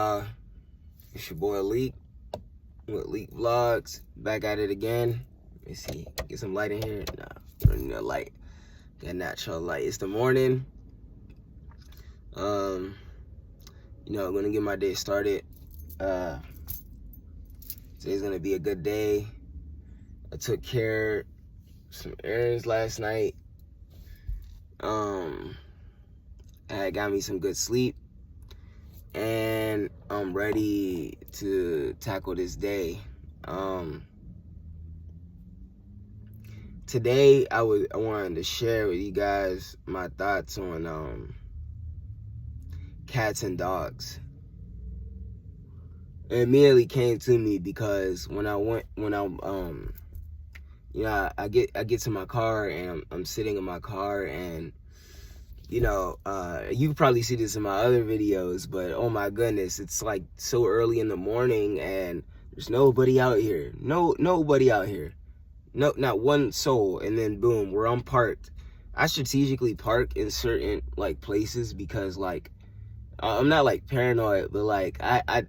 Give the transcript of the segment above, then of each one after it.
y'all? It's your boy Leak with Leak Vlogs. Back at it again. Let me see. Get some light in here. Nah, don't need no light. Got natural light. It's the morning. I'm gonna get my day started. Today's gonna be a good day. I took care of some errands last night. I got me some good sleep. And I'm ready to tackle this day. Today I wanted to share with you guys my thoughts on cats and dogs. It immediately came to me because I get to my car and I'm sitting in my car, and you probably see this in my other videos, but oh my goodness, it's like so early in the morning and there's nobody out here. Nobody out here. No, not one soul. And then boom, we're unparked. I strategically park in certain places because I'm not paranoid, but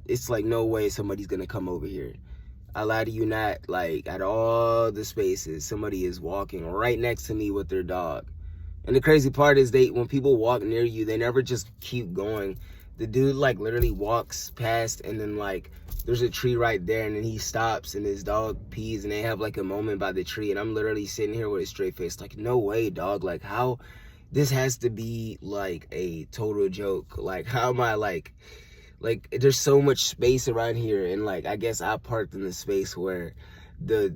it's no way somebody's gonna come over here. I lie to you not, at all the spaces, somebody is walking right next to me with their dog. And the crazy part is when people walk near you, they never just keep going. The dude literally walks past, and then there's a tree right there, and then he stops and his dog pees, and they have a moment by the tree, and I'm literally sitting here with a straight face no way, dog. How this has to be a total joke. How am I there's so much space around here, and I guess I parked in the space where the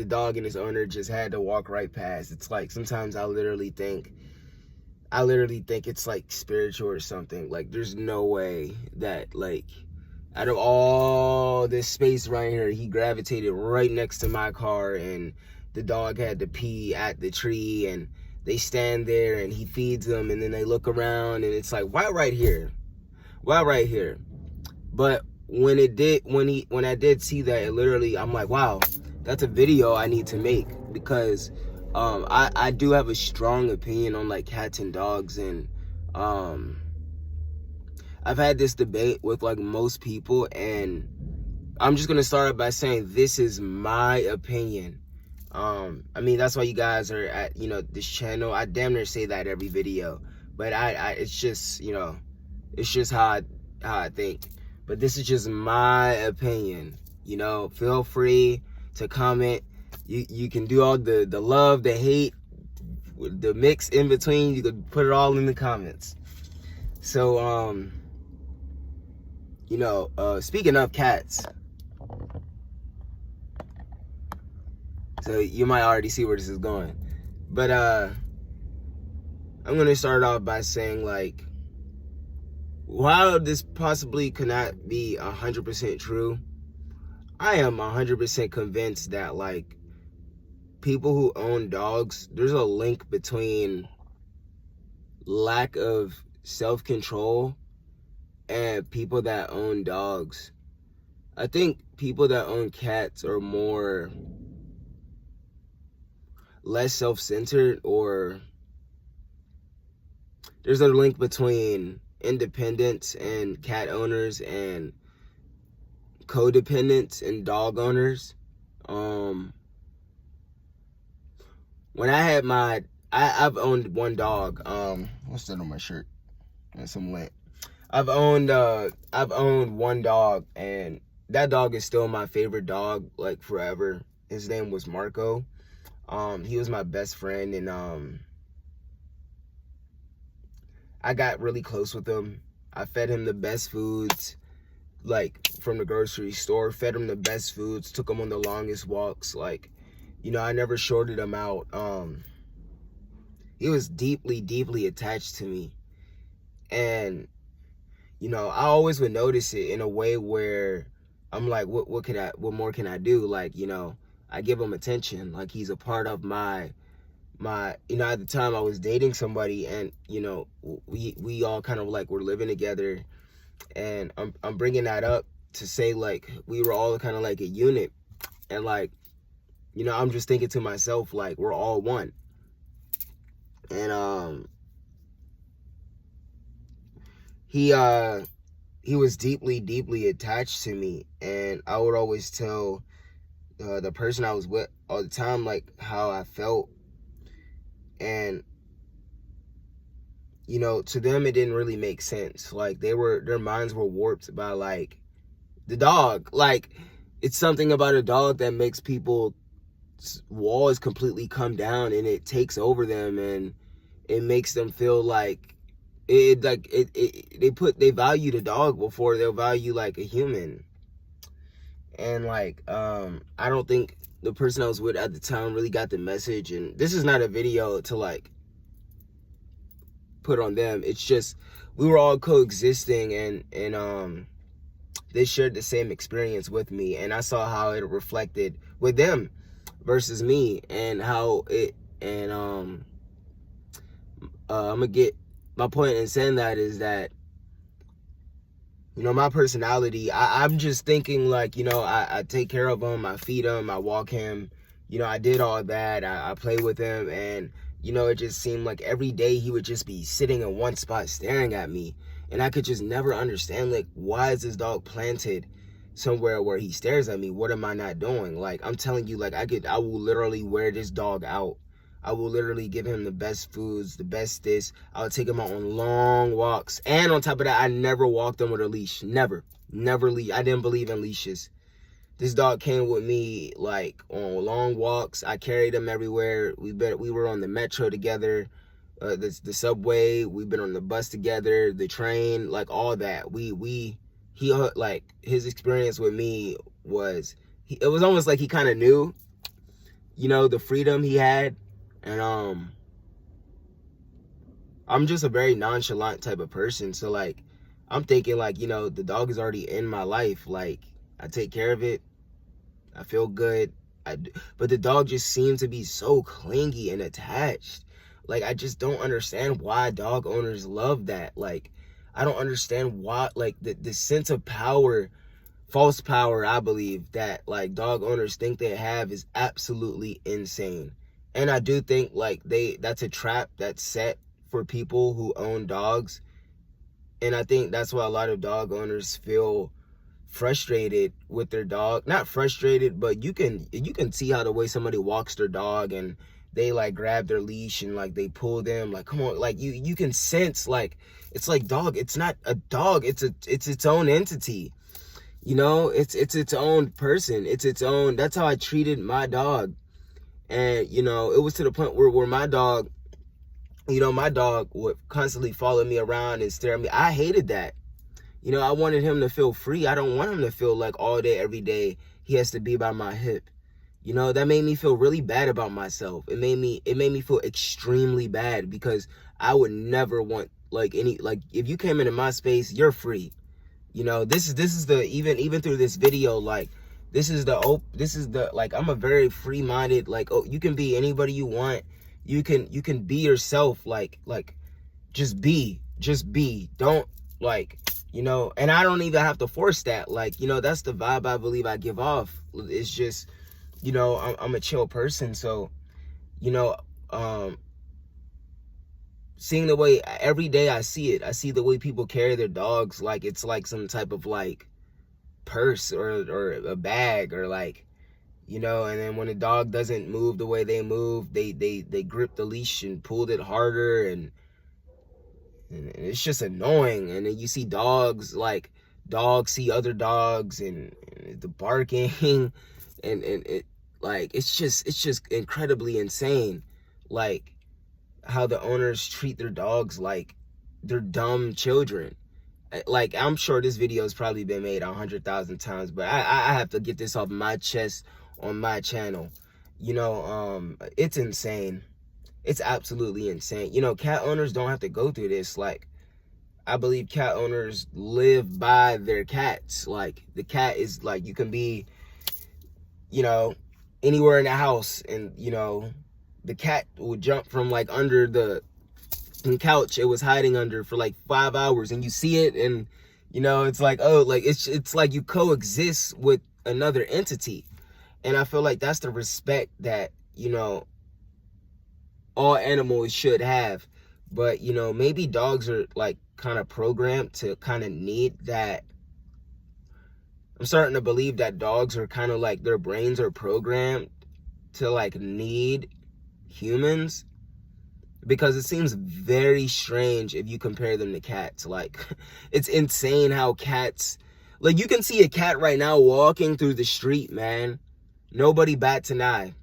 dog and his owner just had to walk right past. It's sometimes I literally think it's spiritual or something. There's no way that out of all this space right here, he gravitated right next to my car, and the dog had to pee at the tree, and they stand there and he feeds them, and then they look around and it's why right here? Why right here? But when I did see that, it literally, I'm wow, that's a video I need to make, because I do have a strong opinion on cats and dogs, and I've had this debate with most people, and I'm just gonna start out by saying this is my opinion. That's why you guys are at this channel. I damn near say that every video, but it's just it's just how I think. But this is just my opinion. Feel free to comment. You can do all the love, the hate, the mix in between. You could put it all in the comments. So speaking of cats, so you might already see where this is going, but I'm gonna start off by saying while this possibly could not be 100% true, I am 100% convinced that people who own dogs, there's a link between lack of self-control and people that own dogs. I think people that own cats are less self-centered, or there's a link between independence and cat owners and codependence and dog owners. When I had I've owned one dog. What's that on my shirt? That's some lint. I've owned one dog, and that dog is still my favorite dog, forever. His name was Marco. He was my best friend, and I got really close with him. I fed him the best foods, from the grocery store, fed him the best foods, took him on the longest walks. I never shorted him out. He was deeply, deeply attached to me. And, I always would notice it in a way where I'm what more can I do? I give him attention. He's a part of my at the time I was dating somebody, and we all kind of were living together, and I'm bringing that up to say we were all kind of a unit, and I'm just thinking to myself we're all one. And he was deeply, deeply attached to me, and I would always tell the person I was with all the time, like, how I felt. And, you know, to them, it didn't really make sense. Like, their minds were warped by, like, the dog. Like, it's something about a dog that makes people's walls completely come down, and it takes over them, and it makes them feel like they value the dog before they'll value like a human. And like I don't think the person I was with at the time really got the message. And this is not a video to like put on them. It's just we were all coexisting, and they shared the same experience with me, and I saw how it reflected with them versus me, and how it and I'm gonna get my point in saying that is that, you know, my personality, I'm just thinking like, you know, I take care of him, I feed him, I walk him, you know, I did all that, I play with him, and, you know, it just seemed like every day he would just be sitting in one spot staring at me, and I could just never understand, like, why is this dog planted somewhere where he stares at me? What am I not doing? Like, I'm telling you, like, I will literally wear this dog out. I will literally give him the best foods, the best this. I'll take him out on long walks. And on top of that, I never walked him with a leash. Never. Never leash. I didn't believe in leashes. This dog came with me like on long walks. I carried him everywhere. We were on the metro together, the subway. We've been on the bus together, the train, like all that. He like his experience with me was, it was almost like he kind of knew, you know, the freedom he had. And I'm just a very nonchalant type of person. So like, I'm thinking like, you know, the dog is already in my life. Like, I take care of it. I feel good. But the dog just seemed to be so clingy and attached. Like, I just don't understand why dog owners love that. Like, I don't understand why, like, the sense of power, false power, I believe, that like dog owners think they have is absolutely insane. And I do think like that's a trap that's set for people who own dogs. And I think that's why a lot of dog owners feel frustrated with their dog. Not frustrated, but you can see how the way somebody walks their dog, and they like grab their leash and like they pull them, like, come on, like you can sense, like, it's like, dog, it's not a dog, it's its own entity. You know, it's its own person. It's its own. That's how I treated my dog. And, you know, it was to the point where my dog, you know, my dog would constantly follow me around and stare at me. I hated that. You know, I wanted him to feel free. I don't want him to feel like all day, every day, he has to be by my hip. You know, that made me feel really bad about myself. It made me feel extremely bad, because I would never want like if you came into my space, you're free. You know, this is the, even through this video, like, this is the like, I'm a very free-minded, like, oh, you can be anybody you want. You can be yourself, like just be. Don't, like, you know, and I don't even have to force that. Like, you know, that's the vibe I believe I give off. It's just, you know, I'm a chill person. So, you know, seeing the way every day I see the way people carry their dogs like it's like some type of like purse or a bag, or like, you know, and then when a dog doesn't move the way they move, they grip the leash and pulled it harder, and it's just annoying. And then you see dogs see other dogs, and the barking and it, like, it's just incredibly insane, like how the owners treat their dogs like they're dumb children. Like, I'm sure this video has probably been made 100,000 times, but I have to get this off my chest on my channel. You know, it's insane. It's absolutely insane. You know, cat owners don't have to go through this. Like, I believe cat owners live by their cats. Like, the cat is like, you can be, you know, anywhere in the house, and, you know, the cat would jump from like under the couch it was hiding under for like 5 hours, and you see it, and, you know, it's like, oh, like, it's like you coexist with another entity. And I feel like that's the respect that, you know, all animals should have. But, you know, maybe dogs are like kind of programmed to kind of need that. I'm starting to believe that dogs are kind of like, their brains are programmed to like need humans, because it seems very strange if you compare them to cats. Like, it's insane how cats, like, you can see a cat right now walking through the street, man. Nobody bats an eye.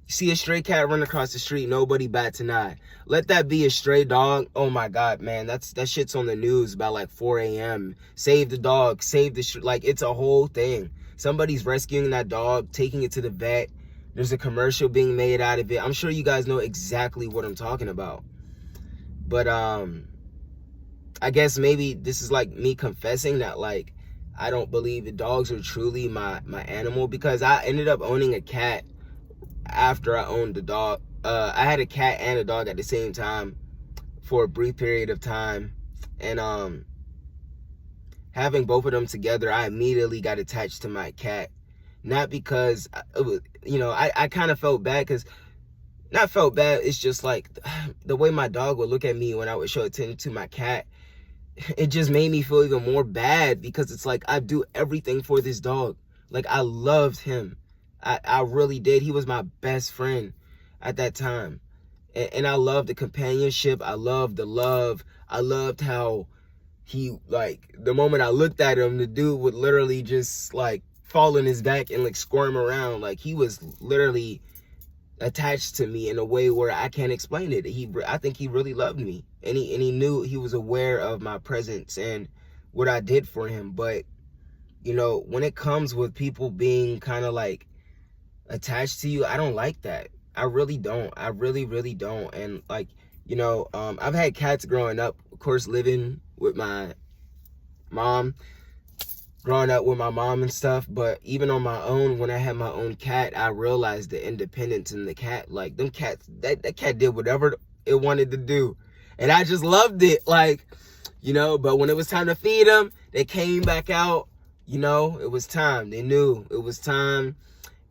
You see a stray cat run across the street, nobody bats an eye. Let that be a stray dog. Oh my God, man, that shit's on the news by like 4 a.m. Save the dog, save the like, it's a whole thing. Somebody's rescuing that dog, taking it to the vet. There's a commercial being made out of it. I'm sure you guys know exactly what I'm talking about. But I guess maybe this is like me confessing that, like, I don't believe the dogs are truly my animal, because I ended up owning a cat after I owned the dog. I had a cat and a dog at the same time for a brief period of time, and having both of them together, I immediately got attached to my cat. Not because it was, you know, I kind of felt bad, because not felt bad, it's just like the way my dog would look at me when I would show attention to my cat, it just made me feel even more bad, because it's like I do everything for this dog. Like, I loved him. I really did. He was my best friend at that time. And I loved the companionship. I loved the love. I loved how he, like, the moment I looked at him, the dude would literally just, like, fall on his back and, like, squirm around. Like, he was literally attached to me in a way where I can't explain it. I think he really loved me. And he knew, he was aware of my presence and what I did for him. But, you know, when it comes with people being kind of, like, attached to you, I don't like that. I really don't. I really, really don't. And, like, you know, I've had cats growing up, of course, living with my mom, growing up with my mom and stuff. But even on my own, when I had my own cat, I realized the independence in the cat. Like, them cats, that cat did whatever it wanted to do, and I just loved it. Like, you know, but when it was time to feed them, they came back out. You know, it was time. They knew it was time.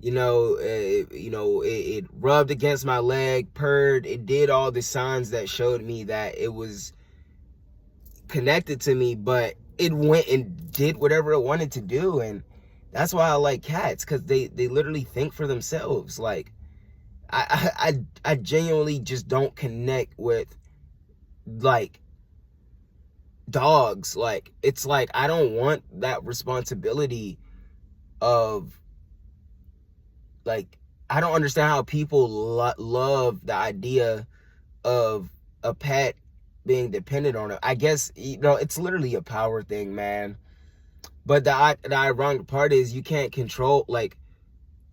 You know, it rubbed against my leg, purred. It did all the signs that showed me that it was connected to me, but it went and did whatever it wanted to do. And that's why I like cats, because they literally think for themselves. Like, I genuinely just don't connect with, like, dogs. Like, it's like, I don't want that responsibility of, like, I don't understand how people love the idea of a pet being dependent on it. I guess, you know, it's literally a power thing, man. But the ironic part is, you can't control, like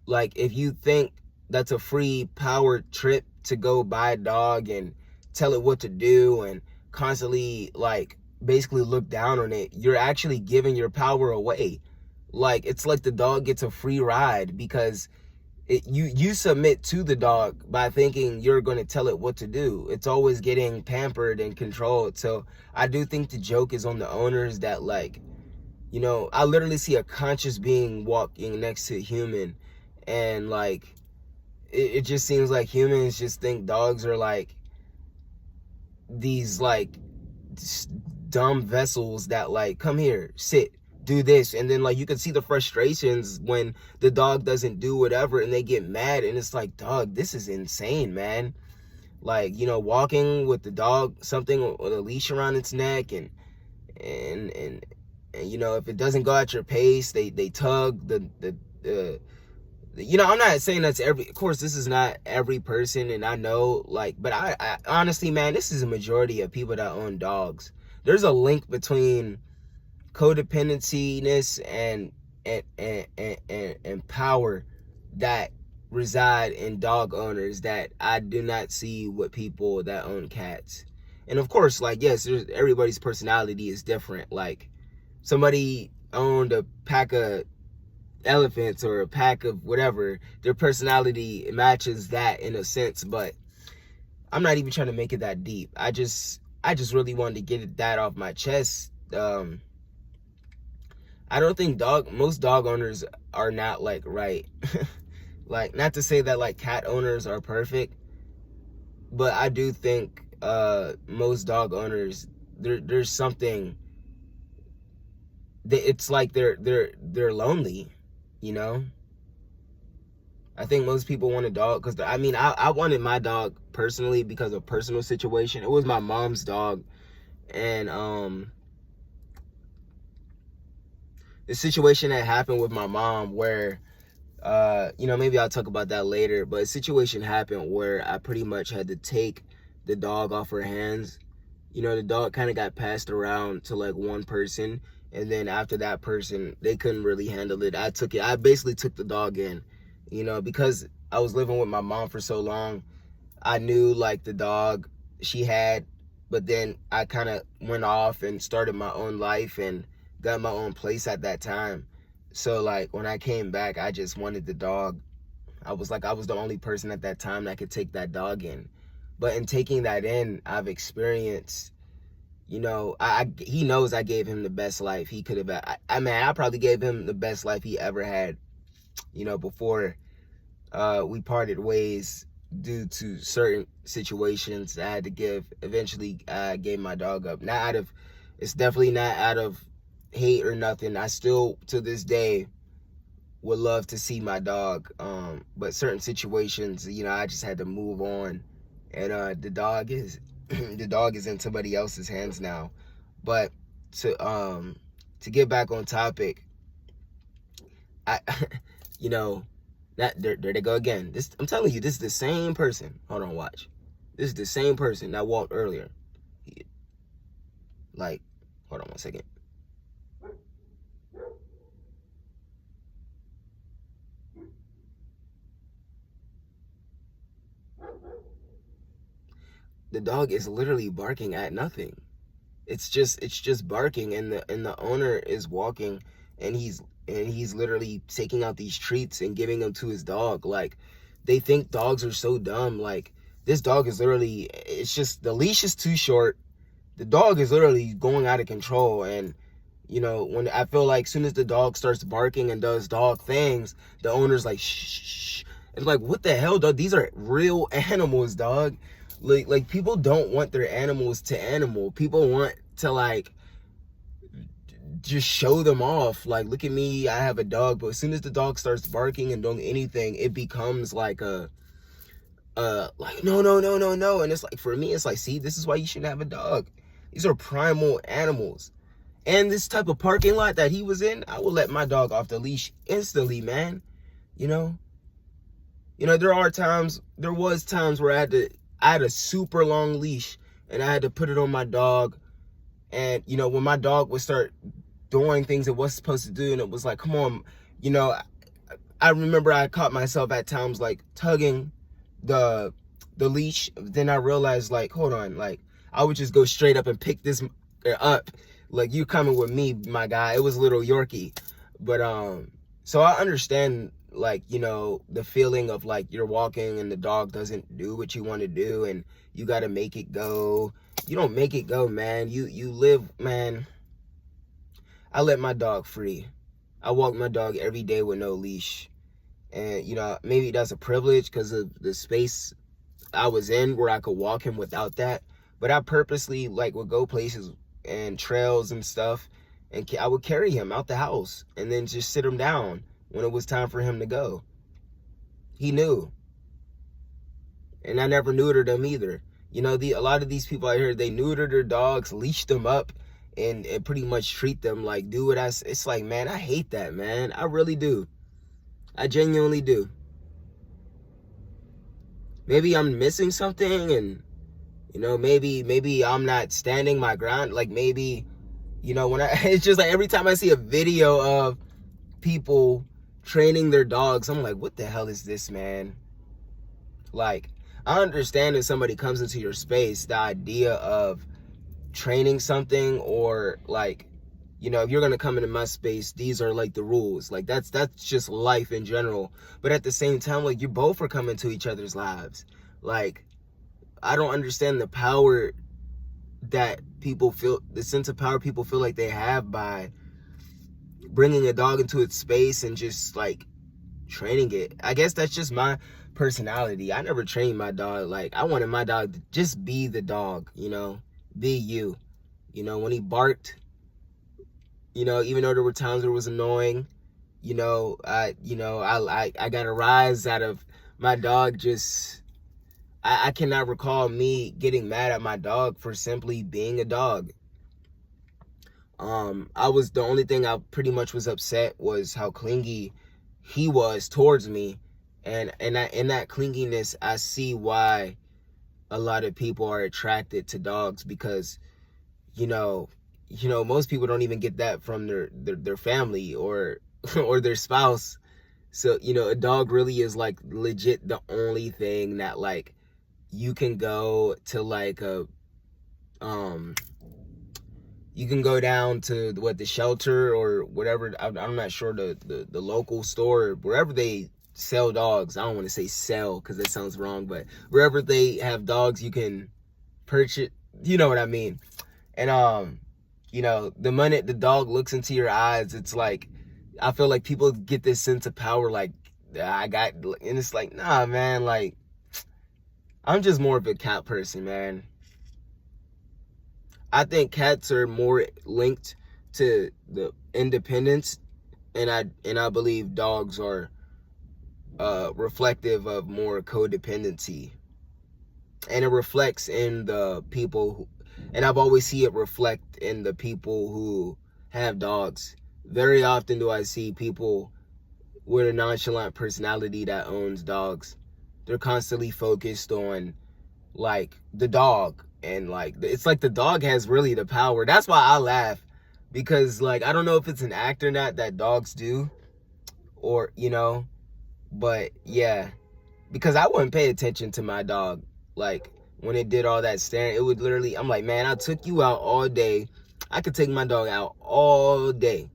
if you think that's a free power trip to go buy a dog and tell it what to do and constantly, like, basically look down on it, you're actually giving your power away. Like, it's like the dog gets a free ride, because you submit to the dog by thinking you're going to tell it what to do. It's always getting pampered and controlled. So I do think the joke is on the owners that, like, you know, I literally see a conscious being walking next to a human, and, like, it just seems like humans just think dogs are like these, like, dumb vessels that, like, come here, sit, do this. And then, like, you can see the frustrations when the dog doesn't do whatever, and they get mad. And it's like, dog, this is insane, man. Like, you know, walking with the dog, something with a leash around its neck, and you know, if it doesn't go at your pace, they tug the you know, I'm not saying that's of course, this is not every person, and I know, like, but I honestly, man, this is a majority of people that own dogs. There's a link between codependency-ness and power that reside in dog owners that I do not see with people that own cats. And of course, like, yes, everybody's personality is different. Like, somebody owned a pack of elephants or a pack of whatever, their personality matches that in a sense. But I'm not even trying to make it that deep. I just really wanted to get that off my chest. I don't think most dog owners are not, like, right. Like, not to say that, like, cat owners are perfect, but I do think most dog owners there's something that it's like they're lonely, you know. I think most people want a dog because I wanted my dog personally because of personal situation. It was my mom's dog, and the situation that happened with my mom where maybe I'll talk about that later, but a situation happened where I pretty much had to take the dog off her hands. The dog kind of got passed around to like one person, and then after that person, they couldn't really handle it. I basically took the dog in, because I was living with my mom for so long. I knew like the dog she had, but then I kind of went off and started my own life and got my own place at that time. So like when I came back, I just wanted the dog. I was the only person at that time that could take that dog in. But in taking that in, I've experienced, he knows I gave him the best life he could have. I probably gave him the best life he ever had, before we parted ways due to certain situations I had to give. Eventually, I gave my dog up. It's definitely not out of hate or nothing. I still, to this day, would love to see my dog. But certain situations, I just had to move on. And the dog is in somebody else's hands now. But to get back on topic, there they go again. I'm telling you, this is the same person. Hold on, watch. This is the same person that walked earlier. Hold on one second. The dog is literally barking at nothing. It's just barking, and the owner is walking, and he's literally taking out these treats and giving them to his dog. Like, they think dogs are so dumb. Like, this dog is literally, it's just the leash is too short. The dog is literally going out of control, and when I feel like as soon as the dog starts barking and does dog things, the owner's like, shh. It's like, what the hell, dog? These are real animals, dog. Like people don't want their animals to animal. People want to like just show them off. Like, look at me, I have a dog. But as soon as the dog starts barking and doing anything, it becomes like no. And it's like, for me, it's like, see, this is why you shouldn't have a dog. These are primal animals. And this type of parking lot that he was in, I will let my dog off the leash instantly, man. There was times where I had a super long leash and I had to put it on my dog. And, when my dog would start doing things it wasn't supposed to do, and it was like, come on, I remember I caught myself at times like tugging the leash. Then I realized, like, hold on, like, I would just go straight up and pick this up. Like, you coming with me, my guy. It was a little Yorkie. But, so I understand, like, the feeling of like you're walking and the dog doesn't do what you want to do and you got to make it go. You don't make it go, man. You live, man. I let my dog free. I walk my dog every day with no leash. And, maybe that's a privilege because of the space I was in where I could walk him without that. But I purposely, like, would go places and trails and stuff, and I would carry him out the house and then just sit him down when it was time for him to go. He knew. And I never neutered him either. A lot of these people out here, they neuter their dogs, leash them up, and pretty much treat them like, do what it's like, man, I hate that, man. I really do. I genuinely do. Maybe I'm missing something, and, maybe I'm not standing my ground. Like, maybe, it's just like every time I see a video of people training their dogs, I'm like, what the hell is this, man? Like, I understand if somebody comes into your space, the idea of training something, or like, if you're gonna come into my space, these are like the rules. Like, that's just life in general. But at the same time, like, you both are coming to each other's lives. Like, I don't understand the power that people feel, the sense of power people feel like they have by bringing a dog into its space and just like training it. I guess that's just my personality. I never trained my dog. Like, I wanted my dog to just be the dog, be you, You know, when he barked, you know, even though there were times where it was annoying, you know, I got a rise out of my dog. Just, I cannot recall me getting mad at my dog for simply being a dog. The only thing I pretty much was upset was how clingy he was towards me. And in that clinginess, I see why a lot of people are attracted to dogs, because, you know, most people don't even get that from their family or or their spouse. So, you know, a dog really is like legit the only thing that like you can go to like you can go down to the shelter or whatever. I'm not sure, the local store, wherever they sell dogs. I don't want to say sell because that sounds wrong, but wherever they have dogs, you can purchase. You know what I mean? And you know, the minute the dog looks into your eyes, it's like, I feel like people get this sense of power, like and it's like, nah, man, like I'm just more of a cat person, man. I think cats are more linked to the independence, and I believe dogs are reflective of more codependency, and it reflects in the people who, and I've always see it reflect in the people who have dogs. Very often do I see people with a nonchalant personality that owns dogs. They're constantly focused on like the dog, and like it's like the dog has really the power. That's why I laugh, because like I don't know if it's an act or not that dogs do, or you know, but yeah, because I wouldn't pay attention to my dog like when it did all that staring. It would literally, I'm like, man, I took you out all day. I could take my dog out all day,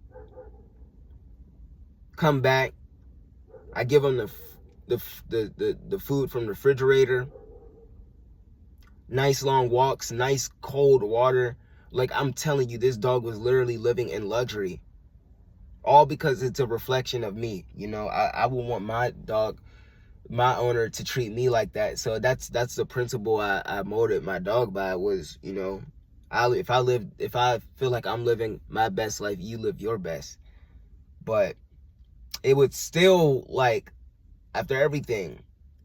come back, I give him the food from the refrigerator, nice long walks, nice cold water. Like, I'm telling you, this dog was literally living in luxury, all because it's a reflection of me. You know, I would want my dog, my owner, to treat me like that. So that's the principle I molded my dog by, was, you know, if I feel like I'm living my best life, you live your best. But it would still, like, after everything,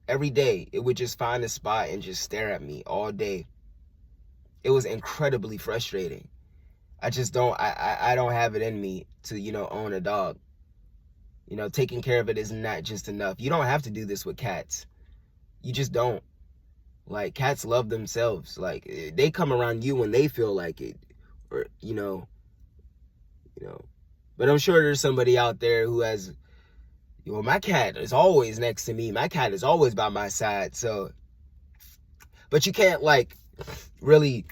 every day, it would just find a spot and just stare at me all day. It was incredibly frustrating. I just don't, I don't have it in me to, you know, own a dog. You know, taking care of it is not just enough. You don't have to do this with cats. You just don't. Like, cats love themselves. Like, they come around you when they feel like it, or, you know. But I'm sure there's somebody out there who has, well, my cat is always next to me. My cat is always by my side. So, but you can't, like, really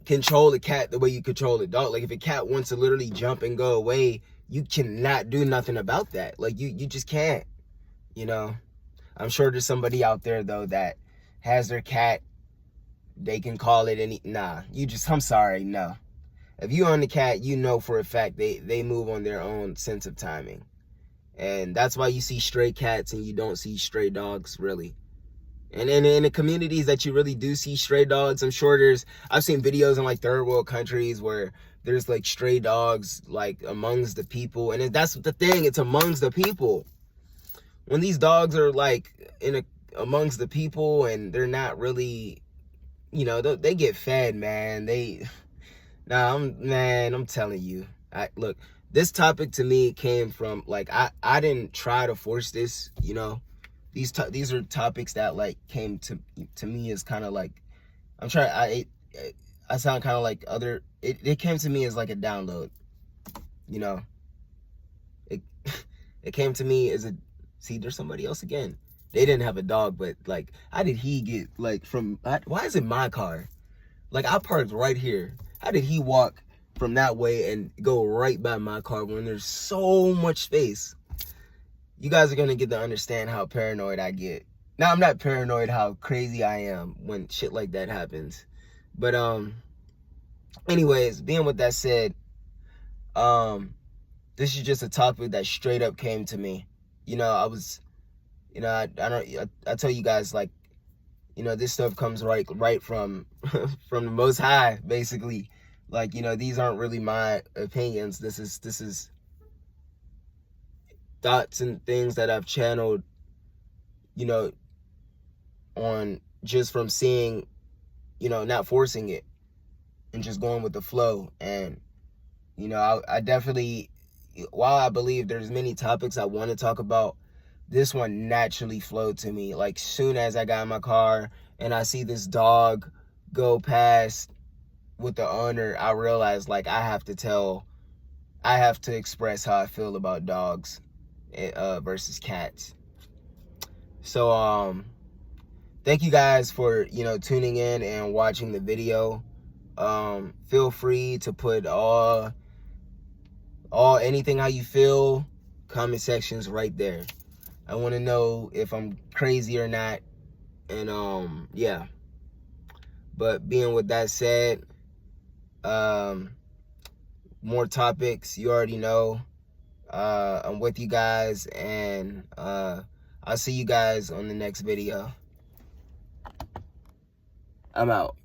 control the cat the way you control the dog. Like, if a cat wants to literally jump and go away, you cannot do nothing about that. Like, you just can't, you know. I'm sure there's somebody out there, though, that has their cat, they can call it any, nah, I'm sorry, no. If you own the cat, you know for a fact they move on their own sense of timing. And that's why you see stray cats and you don't see stray dogs, really. And in the communities that you really do see stray dogs, I'm sure I've seen videos in like third world countries where there's like stray dogs like amongst the people. And that's the thing, it's amongst the people. When these dogs are like amongst the people and they're not really, you know, they get fed, man. I'm telling you. Look, this topic to me came from, like, I didn't try to force this, you know. These are topics that like came to me as kind of like, I sound kind of like it came to me as like a download, you know. It came to me as see, there's somebody else again. They didn't have a dog, but like, how did he get like why is it my car? Like, I parked right here. How did he walk from that way and go right by my car when there's so much space? You guys are gonna get to understand how paranoid I get. Now, I'm not paranoid, how crazy I am when shit like that happens. But anyways, being with that said, this is just a topic that straight up came to me. You know, I tell you guys, like, you know, this stuff comes right from from the Most High, basically. Like, you know, these aren't really my opinions. This is thoughts and things that I've channeled, you know, on just from seeing, you know, not forcing it and just going with the flow. And, you know, I definitely, while I believe there's many topics I want to talk about, this one naturally flowed to me. Like, soon as I got in my car and I see this dog go past with the owner, I realized, like, I have to express how I feel about dogs versus cats. So, thank you guys for, you know, tuning in and watching the video. Feel free to put all anything how you feel, comment sections right there. I want to know if I'm crazy or not. And yeah. But being with that said, more topics, you already know. I'm with you guys, and I'll see you guys on the next video. I'm out.